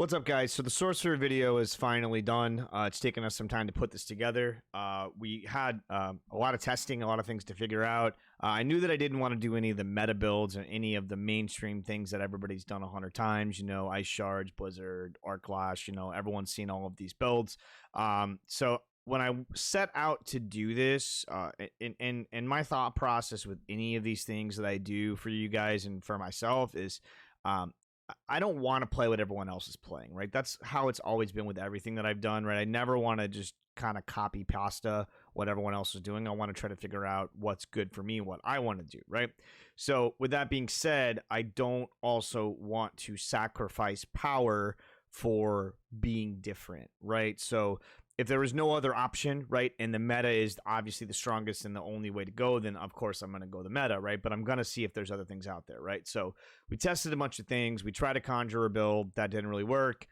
What's up, guys? So the sorcerer video is finally done. It's taken us some time to put this together. We had a lot of testing, a lot of things to figure out. I knew that I didn't want to do any of the meta builds or any of the mainstream things that everybody's done 100 times. You know, Ice Shards, Blizzard, Arclash. You know, everyone's seen all of these builds. So when I set out to do this, in my thought process with any of these things that I do for you guys and for myself is, I don't want to play what everyone else is playing, right? That's how it's always been with everything that I've done, right? I never want to just kind of copy pasta what everyone else is doing. I want to try to figure out what's good for me and what I want to do, right? So with that being said, I don't also want to sacrifice power for being different, right? So if there was no other option, right, and the meta is obviously the strongest and the only way to go, then of course I'm going to go the meta, right? But I'm going to see if there's other things out there, right? So we tested a bunch of things. We tried a conjurer build. That didn't really work.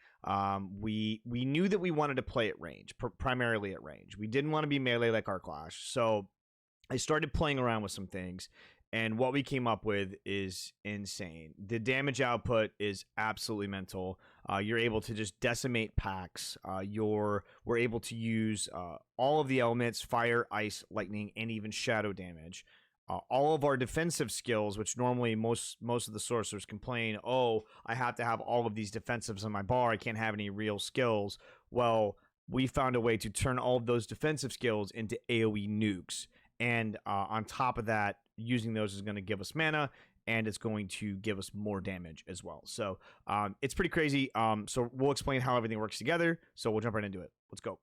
We knew that we wanted to play at range, primarily at range. We didn't want to be melee like Arclash. So I started playing around with some things. And what we came up with is insane. The damage output is absolutely mental. You're able to just decimate packs. We're able to use all of the elements: fire, ice, lightning, and even shadow damage. All of our defensive skills, which normally most of the sorcerers complain, oh, I have to have all of these defensives on my bar, I can't have any real skills. Well, we found a way to turn all of those defensive skills into AoE nukes. And on top of that, using those is going to give us mana, and it's going to give us more damage as well. So it's pretty crazy. So we'll explain how everything works together. So we'll jump right into it. Let's go.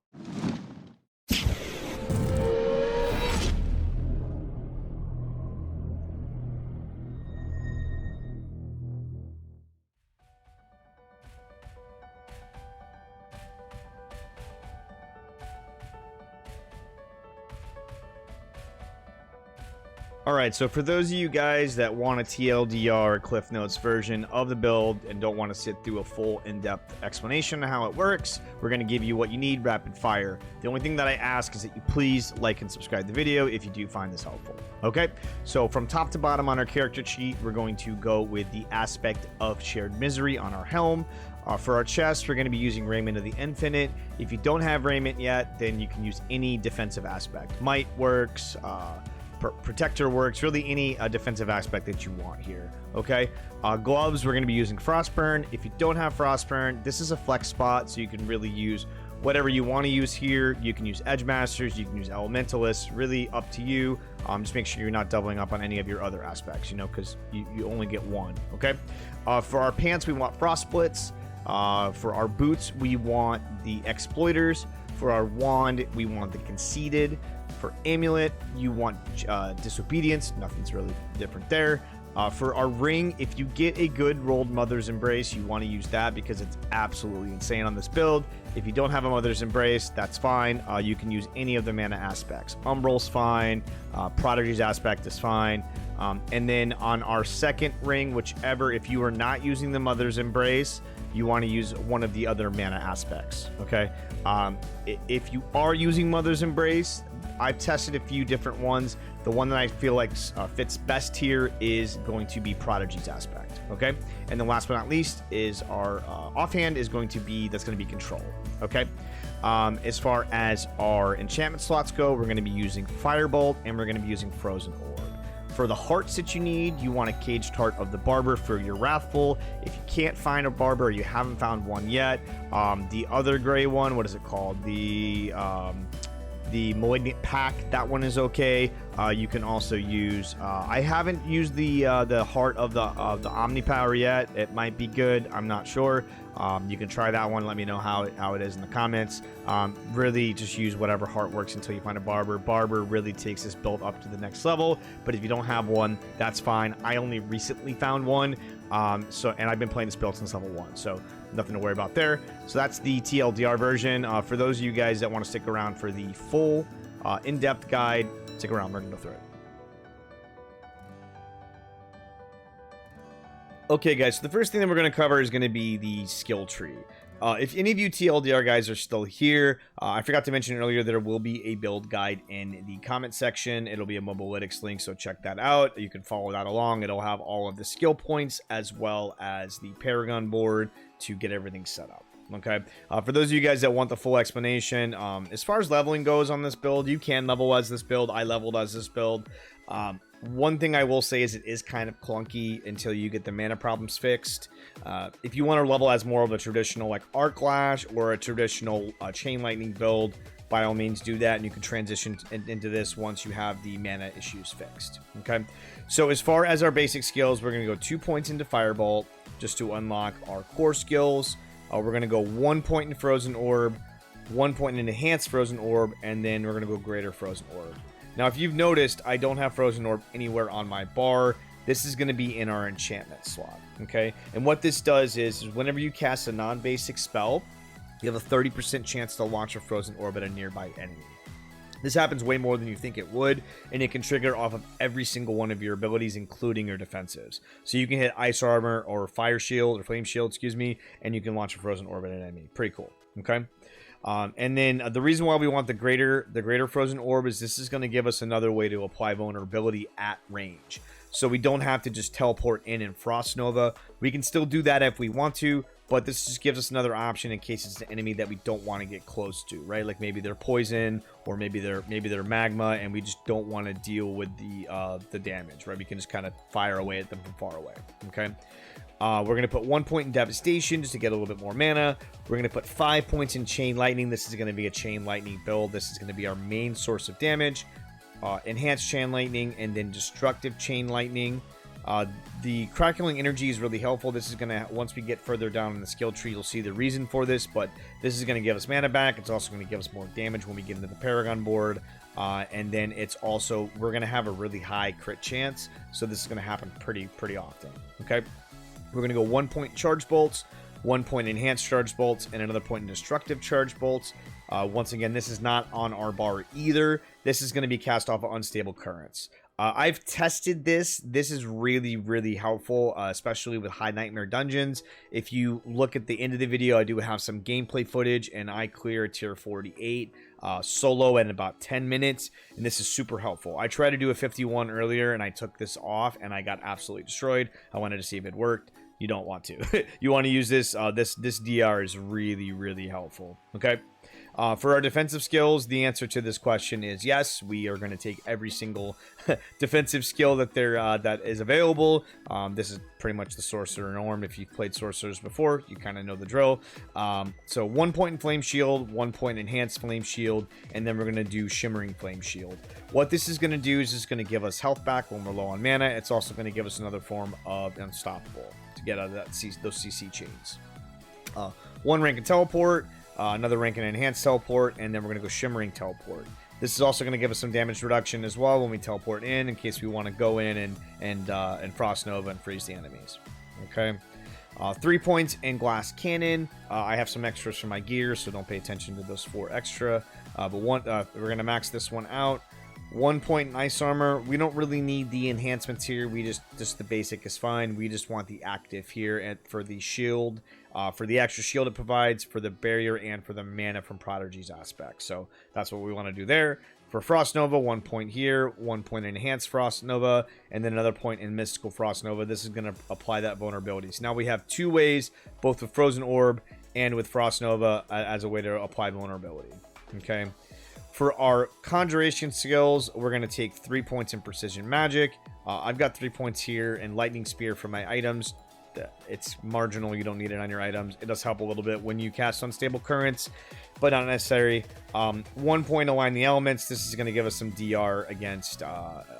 All right, so for those of you guys that want a TLDR Cliff Notes version of the build and don't want to sit through a full in-depth explanation of how it works, we're going to give you what you need rapid fire. The only thing that I ask is that you please like and subscribe the video if you do find this helpful. Okay, so from top to bottom on our character sheet, we're going to go with the aspect of shared misery on our helm. For our chest, we're going to be using Raiment of the Infinite. If you don't have Raiment yet, then you can use any defensive aspect. Might works, Protector works, really any defensive aspect that you want here. Okay, gloves, we're going to be using Frostburn. If you don't have Frostburn, this is a flex spot, so you can really use whatever you want to use here. You can use Edge Masters, you can use Elementalists, really up to you. Just make sure you're not doubling up on any of your other aspects, you know, because you only get one. Okay, for our pants, we want Frost Splits. For our boots, we want the Exploiters. For our wand, we want the Conceited. For amulet, you want disobedience. Nothing's really different there. For our ring, if you get a good rolled Mother's Embrace, you want to use that because it's absolutely insane on this build. If you don't have a Mother's Embrace, that's fine. You can use any of the mana aspects. Umbral's fine. Prodigy's aspect is fine. And then on our second ring, whichever, if you are not using the Mother's Embrace, you want to use one of the other mana aspects. Okay. If you are using Mother's Embrace, I've tested a few different ones. The one that I feel like fits best here is going to be Prodigy's aspect. Okay, and then last but not least is our offhand is going to be control. Okay, as far as our enchantment slots go, we're going to be using Firebolt and we're going to be using Frozen Orb. For the hearts that you need, you want a Caged Heart of the Barber for your Wrathful. If you can't find a Barber or you haven't found one yet, the other gray one, what is it called? The Malignant Pack, that one is okay. You can also use, I haven't used the Heart of the Omnipower yet. It might be good, I'm not sure. You can try that one, let me know how it is in the comments. Really just use whatever heart works until you find a Barber. Barber really takes this build up to the next level, but if you don't have one, that's fine. I only recently found one, and I've been playing this build since level 1, so nothing to worry about there. So that's the TLDR version. For those of you guys that want to stick around for the full in-depth guide, stick around, we're going to go through it. Okay, guys, so the first thing that we're going to cover is going to be the skill tree. If any of you TLDR guys are still here, I forgot to mention earlier, there will be a build guide in the comment section. It'll be a Mobalytics link, so check that out. You can follow that along. It'll have all of the skill points as well as the Paragon board to get everything set up. Okay, for those of you guys that want the full explanation, as far as leveling goes on this build, you can level as this build. I leveled as this build. One thing I will say is it is kind of clunky until you get the mana problems fixed. If you want to level as more of a traditional like Arc Lash or a traditional Chain Lightning build, by all means do that, and you can transition into this once you have the mana issues fixed. Okay, so as far as our basic skills, we're going to go 2 points into Firebolt just to unlock our core skills. We're going to go 1 point in Frozen Orb, 1 point in Enhanced Frozen Orb, and then we're going to go Greater Frozen Orb. Now, if you've noticed, I don't have Frozen Orb anywhere on my bar. This is going to be in our enchantment slot, okay? And what this does is whenever you cast a non-basic spell, you have a 30% chance to launch a Frozen Orb at a nearby enemy. This happens way more than you think it would, and it can trigger off of every single one of your abilities, including your defensives. So you can hit Ice Armor or Fire Shield or Flame Shield, excuse me, and you can launch a Frozen Orb at an enemy. Pretty cool, okay? And then the reason why we want the greater Frozen Orb is this is going to give us another way to apply vulnerability at range. So we don't have to just teleport in Frost Nova. We can still do that if we want to, but this just gives us another option in case it's an enemy that we don't want to get close to, right? Like maybe they're poison, or maybe they're magma, and we just don't want to deal with the damage, right? We can just kind of fire away at them from far away, okay? We're going to put 1 point in Devastation just to get a little bit more mana. We're going to put 5 points in Chain Lightning. This is going to be a Chain Lightning build. This is going to be our main source of damage. Enhanced Chain Lightning, and then Destructive Chain Lightning. The Crackling Energy is really helpful. This is going to, once we get further down in the skill tree, you'll see the reason for this, but this is going to give us mana back. It's also going to give us more damage when we get into the Paragon board. And then it's also, we're going to have a really high crit chance, so this is going to happen pretty often, okay? We're going to go 1 point Charge Bolts, 1 point Enhanced Charge Bolts, and another point in Destructive Charge Bolts. Once again, this is not on our bar either. This is going to be cast off of Unstable Currents. I've tested this. This is really helpful, especially with High Nightmare dungeons. If you look at the end of the video, I do have some gameplay footage, and I clear tier 48 solo in about 10 minutes, and this is super helpful. I tried to do a 51 earlier, and I took this off, and I got absolutely destroyed. I wanted to see if it worked. You don't want to. You want to use this. This DR is really helpful. Okay. For our defensive skills, the answer to this question is yes. We are going to take every single defensive skill that is available. This is pretty much the Sorcerer norm. If you've played Sorcerers before, you kind of know the drill. So 1 point in Flame Shield, 1 point Enhanced Flame Shield, and then we're going to do Shimmering Flame Shield. What this is going to do is it's going to give us health back when we're low on mana. It's also going to give us another form of Unstoppable to get out of those CC chains. 1 rank in Teleport. Another rank in Enhanced Teleport, and then we're going to go Shimmering Teleport. This is also going to give us some damage reduction as well when we teleport in case we want to go in and Frost Nova and freeze the enemies. Okay. 3 points in Glass Cannon. I have some extras for my gear, so don't pay attention to those 4 extra. But we're going to max this one out. 1 point in Ice Armor. We don't really need the enhancements here. We just the basic is fine. We just want the active here for the shield, for the extra shield it provides, for the barrier, and for the mana from Prodigy's aspect. So that's what we want to do there. For Frost Nova, 1 point here, 1 point in Enhanced Frost Nova, and then another point in Mystical Frost Nova. This is going to apply that vulnerability. So now we have 2 ways, both with Frozen Orb and with Frost Nova, as a way to apply vulnerability. Okay. For our Conjuration skills, we're going to take 3 points in Precision Magic. I've got 3 points here in Lightning Spear for my items. It's marginal. You don't need it on your items. It does help a little bit when you cast Unstable Currents, but not necessary. 1 point Align the Elements. This is going to give us some DR against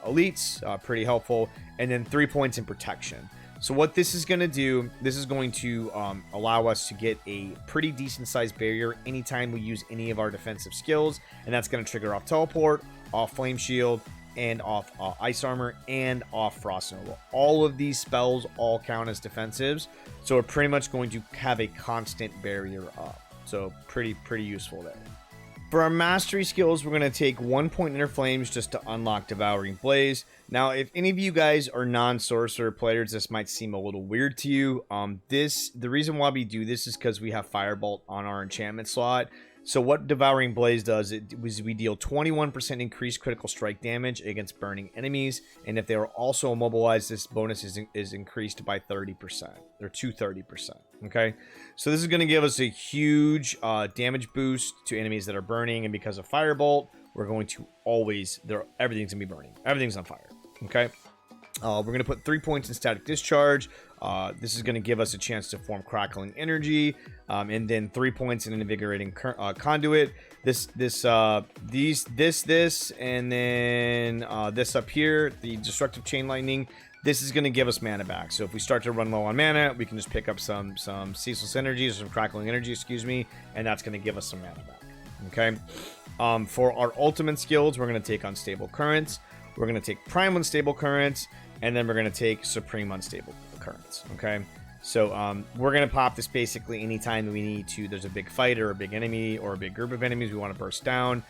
elites. Pretty helpful. And then 3 points in Protection. So what this is going to do, this is going to allow us to get a pretty decent sized barrier anytime we use any of our defensive skills, and that's going to trigger off Teleport, off Flame Shield, and off Ice Armor, and off Frost Nova. All of these spells all count as defensives, so we're pretty much going to have a constant barrier up. So pretty useful there. For our mastery skills, we're going to take 1 point Inner Flames just to unlock Devouring Blaze. Now, if any of you guys are non-sorcerer players, this might seem a little weird to you. The reason why we do this is because we have Firebolt on our enchantment slot. So what Devouring Blaze does, we deal 21% increased critical strike damage against burning enemies, and if they are also immobilized, this bonus is increased by 30%, or to 30%. Okay, so this is going to give us a huge damage boost to enemies that are burning, and because of Firebolt, we're going to everything's gonna be burning, everything's on fire. Okay. We're going to put 3 points in Static Discharge. This is going to give us a chance to form Crackling Energy, and then 3 points in Invigorating Conduit. This, and then this up here, the Destructive Chain Lightning. This is going to give us mana back. So if we start to run low on mana, we can just pick up some Ceaseless Energy, or some Crackling Energy, excuse me, and that's going to give us some mana back. Okay. For our ultimate skills, we're going to take Unstable Currents. We're going to take Prime Unstable Currents, and then we're going to take Supreme Unstable Currents. Okay, so we're going to pop this basically anytime we need to. There's a big fight or a big enemy or a big group of enemies we want to burst down.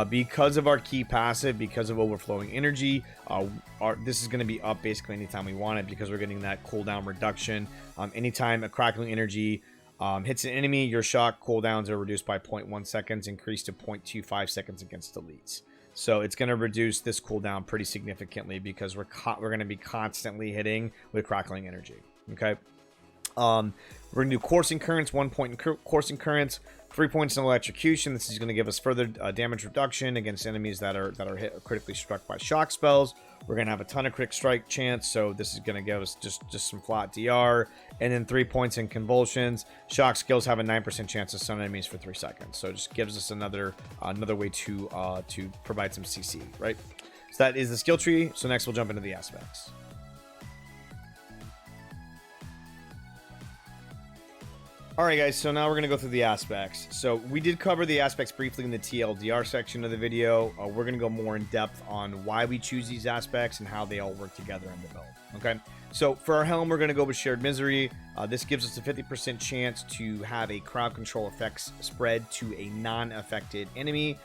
Because of our key passive, because of Overflowing Energy, this is going to be up basically anytime we want it, because we're getting that cooldown reduction. Anytime a Crackling Energy hits an enemy, your shock cooldowns are reduced by 0.1 seconds, increased to 0.25 seconds against elites. So it's going to reduce this cooldown pretty significantly, because we're going to be constantly hitting with Crackling Energy. Okay. We're going to do Coursing Currents, 1 point in Coursing Currents, 3 points in Electrocution. This is going to give us further damage reduction against enemies that are hit or critically struck by shock spells. We're going to have a ton of crit strike chance, so this is going to give us just some flat DR. And then 3 points in Convulsions. Shock skills have a 9% chance to stun enemies for 3 seconds, so it just gives us another way to provide some CC, right? So that is the skill tree. So next we'll jump into the aspects. Alright guys, so now we're going to go through the aspects. So we did cover the aspects briefly in the TLDR section of the video. We're going to go more in depth on why we choose these aspects and how they all work together in the build. Okay, so for our helm, we're going to go with Shared Misery. This gives us a 50% chance to have a crowd control effects spread to a non-affected enemy.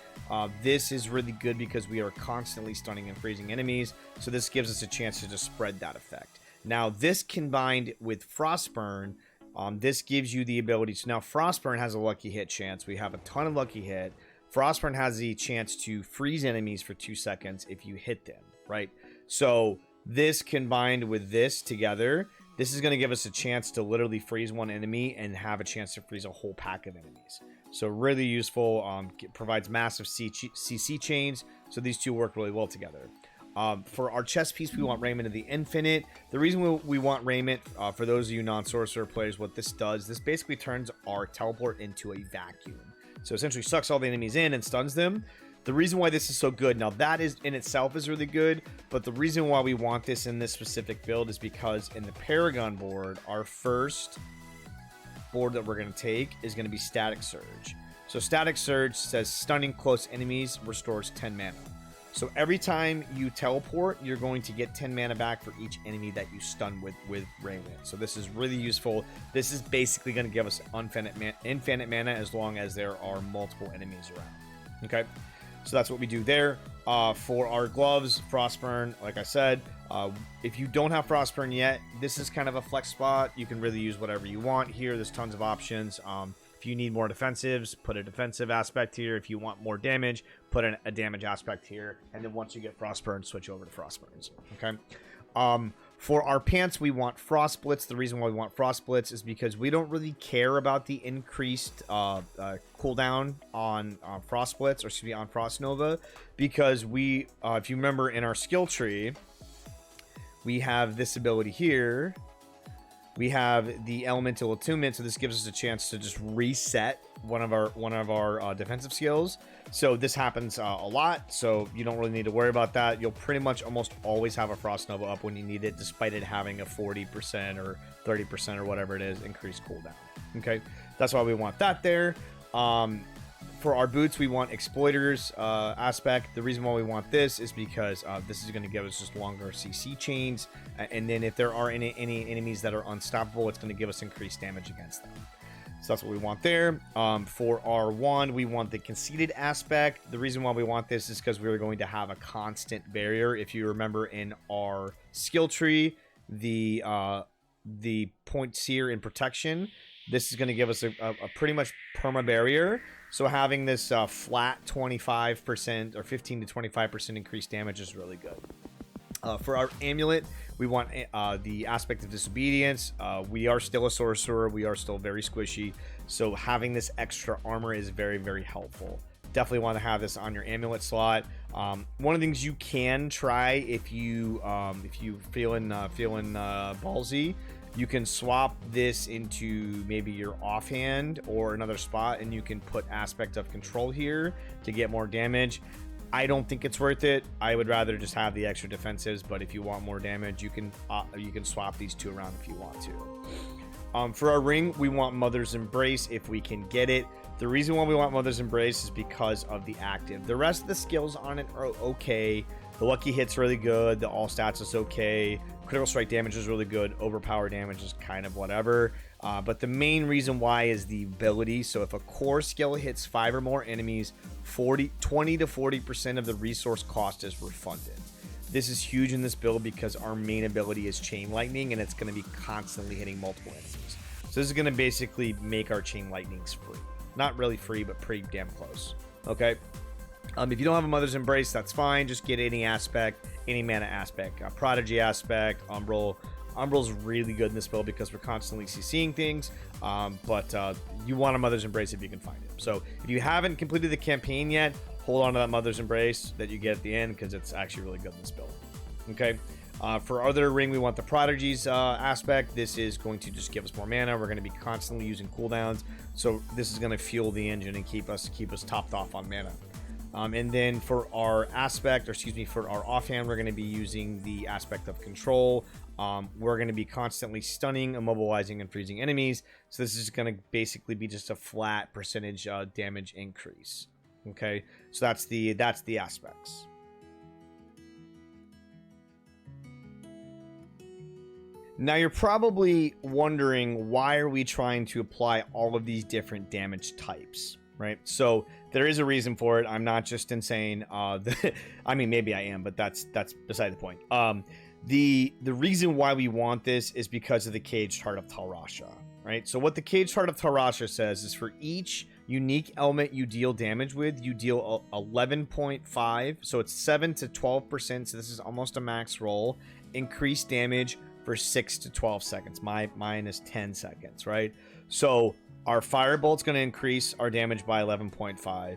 This is really good because we are constantly stunning and freezing enemies, so this gives us a chance to just spread that effect. Now this combined with Frostburn, this gives you the ability to, now Frostburn has a lucky hit chance. We have a ton of lucky hit. Frostburn has the chance to freeze enemies for 2 seconds if you hit them, right? So this combined with this together, this is going to give us a chance to literally freeze one enemy and have a chance to freeze a whole pack of enemies. So really useful, provides massive CC chains. So these two work really well together. For our chest piece, we want Raiment of the Infinite. The reason we want Raiment, for those of you non-sorcerer players, what this does, this basically turns our teleport into a vacuum. So essentially sucks all the enemies in and stuns them. The reason why this is so good, now that is in itself is really good, but the reason why we want this in this specific build is because in the Paragon board, our first board that we're going to take is going to be Static Surge. So Static Surge says stunning close enemies restores 10 mana. So every time you teleport, you're going to get 10 mana back for each enemy that you stun with Raiment. So this is really useful. This is basically going to give us infinite mana as long as there are multiple enemies around. Okay, so that's what we do there. For our gloves, Frostburn, like I said, if you don't have Frostburn yet, this is kind of a flex spot. You can really use whatever you want here. There's tons of options. If you need more defensives, put a defensive aspect here. If you want more damage, put a damage aspect here. And then once you get Frostburn, switch over to Frostburns. Okay. For our pants, we want Frost Blitz. The reason why we want Frost Blitz is because we don't really care about the increased cooldown on Frost Blitz, or excuse me, on Frost Nova, because we, if you remember in our skill tree, we have this ability here. We have the Elemental Attunement, so this gives us a chance to just reset one of our defensive skills. So this happens a lot, so you don't really need to worry about that. You'll pretty much almost always have a Frost Nova up when you need it, despite it having a 40% or 30% or whatever it is increased cooldown. Okay, that's why we want that there. For our boots, we want Exploiters aspect. The reason why we want this is because this is going to give us just longer CC chains, and then if there are any enemies that are unstoppable, it's going to give us increased damage against them. So that's what we want there. For our wand, we want the conceited aspect. The reason why we want this is because we're going to have a constant barrier. If you remember in our skill tree, the points here in protection, this is going to give us a pretty much perma barrier. So having this flat 25% or 15 to 25% increased damage is really good. For our amulet, we want the aspect of disobedience. We are still a sorcerer. We are still very squishy. So having this extra armor is very, very helpful. Definitely want to have this on your amulet slot. One of the things you can try if you feeling ballsy, you can swap this into maybe your offhand or another spot, and you can put aspect of control here to get more damage. I don't think it's worth it. I would rather just have the extra defensives, but if you want more damage, you can swap these two around if you want to. For our ring, we want Mother's Embrace if we can get it. The reason why we want Mother's Embrace is because of the active. The rest of the skills on it are okay. The lucky hit's really good. The all stats is okay. Critical strike damage is really good. Overpower damage is kind of whatever. But the main reason why is the ability. So if a core skill hits 5 or more enemies, 20 to 40% of the resource cost is refunded. This is huge in this build because our main ability is Chain Lightning, and it's going to be constantly hitting multiple enemies. So this is going to basically make our Chain Lightnings free. Not really free, but pretty damn close. Okay. If you don't have a Mother's Embrace, that's fine. Just get any aspect, any mana aspect. Prodigy aspect, Umbral. Umbral's really good in this build because we're constantly CCing things, but you want a Mother's Embrace if you can find it. So if you haven't completed the campaign yet, hold on to that Mother's Embrace that you get at the end because it's actually really good in this build. Okay. For our other ring, we want the Prodigies aspect. This is going to just give us more mana. We're going to be constantly using cooldowns, so this is going to fuel the engine and keep us topped off on mana. And then for our aspect, or excuse me, for our offhand, we're going to be using the aspect of control. We're going to be constantly stunning, immobilizing, and freezing enemies. So this is going to basically be just a flat percentage damage increase. Okay, so that's the aspects. Now you're probably wondering, why are we trying to apply all of these different damage types, right? So there is a reason for it. I'm not just insane. I mean, maybe I am, but that's beside the point. The reason why we want this is because of the Caged Heart of Talrasha, right? So what the Caged Heart of Talrasha says is for each unique element you deal damage with, you deal 11.5, so it's 7 to 12%, so this is almost a max roll, increased damage for 6 to 12 seconds. Mine is 10 seconds, right? So our Firebolt's going to increase our damage by 11.5.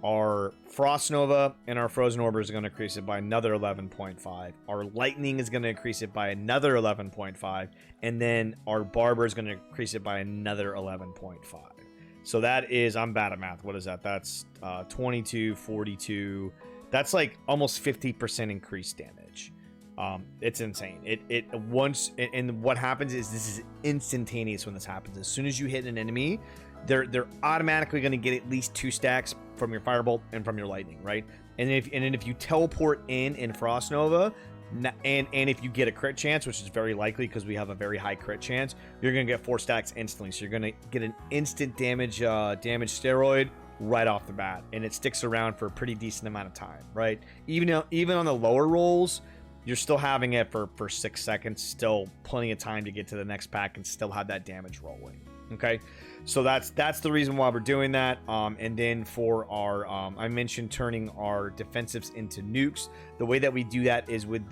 Our Frost Nova and our Frozen Orb is going to increase it by another 11.5. Our Lightning is going to increase it by another 11.5. And then our Barber is going to increase it by another 11.5. So that is, I'm bad at math. What is that? That's 22, 42. That's like almost 50% increased damage. It's insane. It once, and what happens is this is instantaneous when this happens. As soon as you hit an enemy, they're automatically going to get at least 2 stacks from your Firebolt and from your Lightning, right? And if you teleport in Frost Nova, and if you get a crit chance, which is very likely because we have a very high crit chance, you're going to get 4 stacks instantly. So you're going to get an instant damage steroid right off the bat, and it sticks around for a pretty decent amount of time, right? Even on the lower rolls, you're still having it for 6 seconds, still plenty of time to get to the next pack and still have that damage rolling. Okay, so that's the reason why we're doing that. And then for our I mentioned turning our defensives into nukes. The way that we do that is with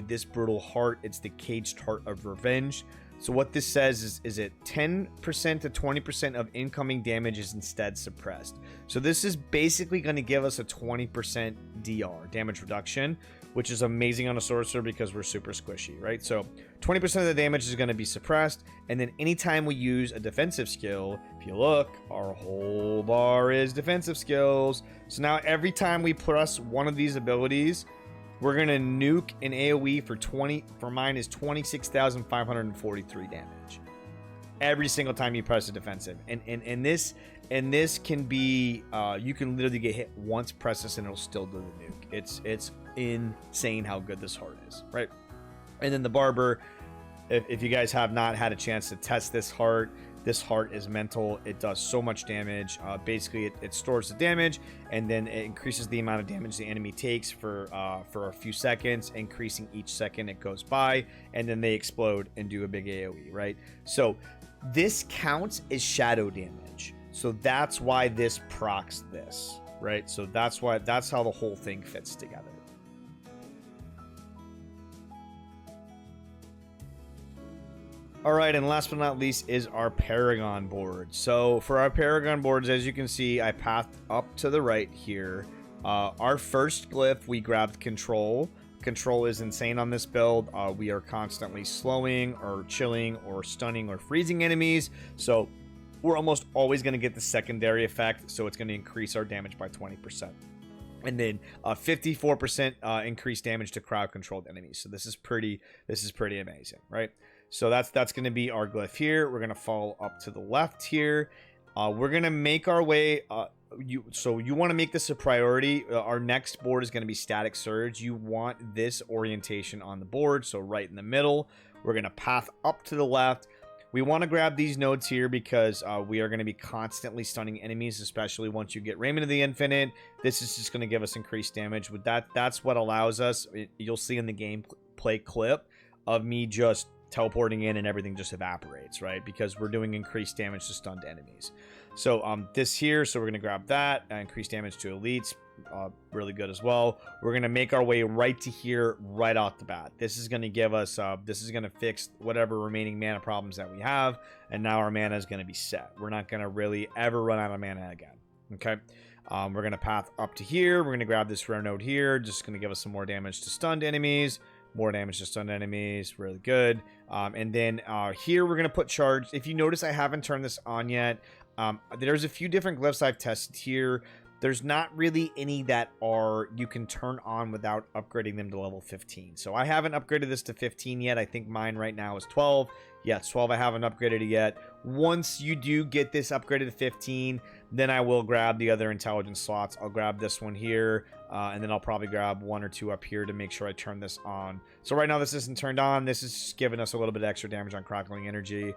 this brutal heart. It's the Caged Heart of Revenge. So what this says is it 10% to 20% of incoming damage is instead suppressed. So this is basically going to give us a 20% DR, damage reduction, which is amazing on a sorcerer because we're super squishy, right? So 20% of the damage is going to be suppressed, and then anytime we use a defensive skill, if you look, our whole bar is defensive skills. So now every time we press one of these abilities, we're going to nuke an AoE for mine is 26,543 damage. Every single time you press a defensive. And this can be, you can literally get hit once, press this, and it'll still do the nuke. It's insane how good this heart is, right? And then the Barber, if you guys have not had a chance to test this heart, This heart is mental. It does so much damage. Basically, it stores the damage, and then it increases the amount of damage the enemy takes for a few seconds, increasing each second it goes by, and then they explode and do a big AoE, right? So this counts as shadow damage. So that's why this procs this, right? So that's how the whole thing fits together. All right, and last but not least is our Paragon board. So for our Paragon boards, as you can see, I pathed up to the right here. Our first glyph, we grabbed Control. Control is insane on this build. We are constantly slowing or chilling or stunning or freezing enemies. So we're almost always going to get the secondary effect. So it's going to increase our damage by 20%. And then 54% increased damage to crowd controlled enemies. So this is pretty amazing, right? So that's going to be our glyph here. We're going to fall up to the left here. We're going to make our way. You want to make this a priority. Our next board is going to be Static Surge. You want this orientation on the board, so right in the middle. We're going to path up to the left. We want to grab these nodes here because we are going to be constantly stunning enemies, especially once you get Raiment of the Infinite. This is just going to give us increased damage. With that's what allows us. You'll see in the gameplay clip of me just teleporting in and everything just evaporates, right? Because we're doing increased damage to stunned enemies. So this here, so we're going to grab that, increased damage to elites, really good as well. We're going to make our way right to here right off the bat. This is going to give us, this is going to fix whatever remaining mana problems that we have, and now our mana is going to be set. We're not going to really ever run out of mana again, okay? We're going to path up to here. We're going to grab this rare node here, just going to give us some more damage to stunned enemies. More damage to stunned enemies, really good. And then here we're going to put charge. If you notice, I haven't turned this on yet. There's a few different glyphs I've tested here. There's not really any that you can turn on without upgrading them to level 15. So I haven't upgraded this to 15 yet. I think mine right now is 12. Yeah, it's 12. I haven't upgraded it yet. Once you do get this upgraded to 15, then I will grab the other intelligence slots. I'll grab this one here, and then I'll probably grab one or two up here to make sure I turn this on. So right now this isn't turned on. This is just giving us a little bit of extra damage on crackling energy.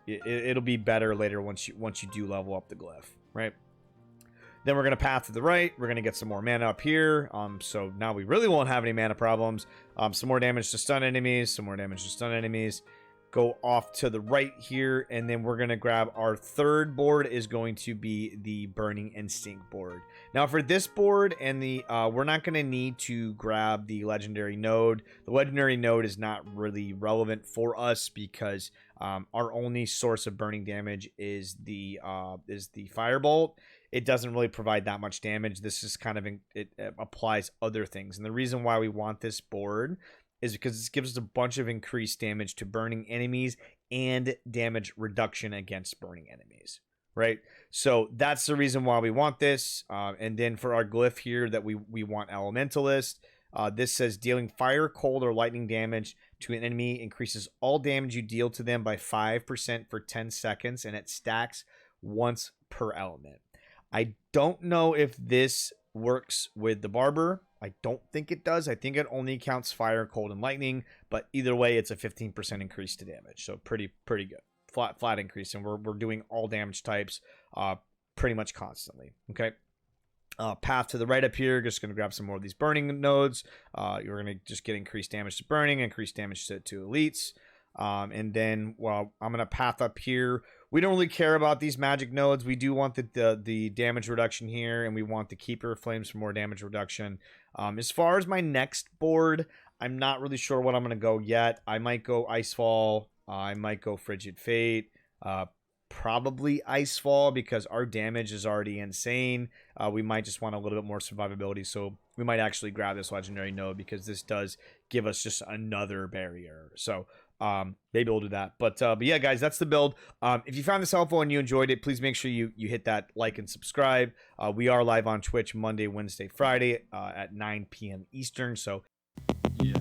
It'll be better later once you do level up the glyph, right? Then we're going to path to the right. We're going to get some more mana up here. So now we really won't have any mana problems. Some more damage to stun enemies. Some more damage to stun enemies. Go off to the right here, and then we're going to grab our third board is going to be the Burning Instinct board. Now for this board and we're not going to need to grab the legendary node. The legendary node is not really relevant for us because our only source of burning damage is the Firebolt. It doesn't really provide that much damage. This is kind of it applies other things, and the reason why we want this board is because it gives us a bunch of increased damage to burning enemies and damage reduction against burning enemies, right? So that's the reason why we want this. And then for our glyph here that we want Elementalist, this says dealing fire, cold, or lightning damage to an enemy increases all damage you deal to them by 5% for 10 seconds, and it stacks once per element. I don't know if this works with the Barber. I don't think it does. I think it only counts fire, cold, and lightning, but either way, it's a 15% increase to damage. So pretty good. Flat increase, and we're doing all damage types pretty much constantly. Okay. Path to the right up here, just going to grab some more of these burning nodes. You're going to just get increased damage to burning, increased damage to elites. And then, well, I'm going to path up here. We don't really care about these magic nodes. We do want the damage reduction here, and we want the Keeper of Flames for more damage reduction. As far as my next board, I'm not really sure what I'm going to go yet. I might go Icefall. I might go Frigid Fate. Probably Icefall because our damage is already insane. We might just want a little bit more survivability, so we might actually grab this legendary node because this does give us just another barrier. So maybe we'll do that. But yeah, guys, that's the build. If you found this helpful and you enjoyed it, please make sure you hit that like and subscribe. We are live on Twitch Monday, Wednesday, Friday at 9 p.m. Eastern. So yeah.